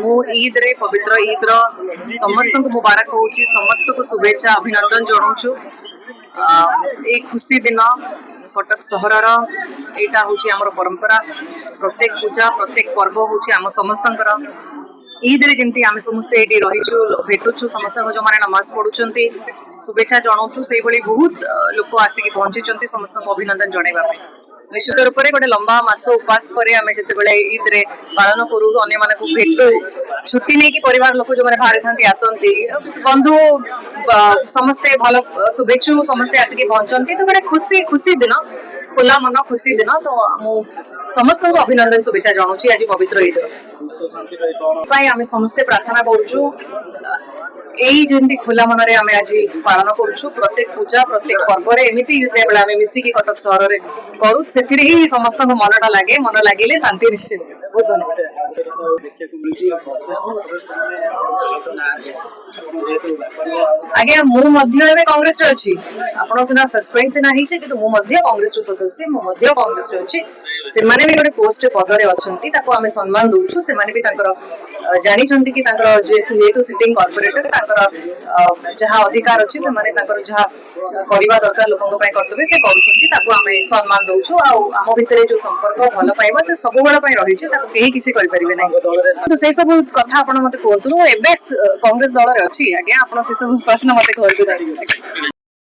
मु ईद रे पवित्र ईद रो समस्त को मुबारक होची, समस्त को शुभेच्छा अभिनंदन जणाउछु। ए खुशी दिन कटक सहर एटा होची हमर परंपरा। प्रत्येक पूजा प्रत्येक पर्व होची हम समस्तंकर। ईद रे जेमती आमे समस्त एटी रहिछु भेटुछु, समस्त जो माने नमाज पढुचंती शुभेच्छा जणाउछु। सेही भली बहुत लोक आसी के पहुंचीचंती, समस्त को अभिनंदन जणाइबा पे। निश्चित रूप से गोटे लंबा मास उपास पर जिते ईद रे पालन करू अन्य मानक भेटू, छुट्टी नहीं कि परिवार लोक जो बाहर था आसती बंधु समस्ते भल शुभेच्छु समस्ते आसिक पहुंचती। तो गोटे खुशी खुशी दिन, खुला मन खुशी दिन। तो मु समस्त को अभिनंदन शुभेच्छा जनाऊँ आज पवित्र ईद आम समस्ते प्रार्थना करुचु। यही जमी खुला मन में आम आज पालन करुचु। प्रत्येक पूजा प्रत्येक पर्व एमती आम मिसिकी कटक सहर में करू, से समस्त मनटा लगे, मन लगे शांति निश्चित। बहुत धन्यवाद। आज्ञा मुझे कांग्रेस अच्छी आप सस्पेंड सिना कि कांग्रेस सदस्य मुझे कांग्रेस अच्छी से माने भी गोटे पोस्ट पदरे अच्छा आम सम्मान दौचु। से जानी कि जेहेतु सिटिंग कॉर्पोरेटर जहाँ अधिकार अच्छी से जहाँ करवा दरकार लोकों कर्तव्य से करें सम्मान दौचु। आम भितर जो संपर्क भल पाइबा से सब बेल रही कहीं किसी करें ना। तो से सब कथा आप मत कहतु, एवं कांग्रेस दल अच्छी आज्ञा आप से सब प्रश्न मत घर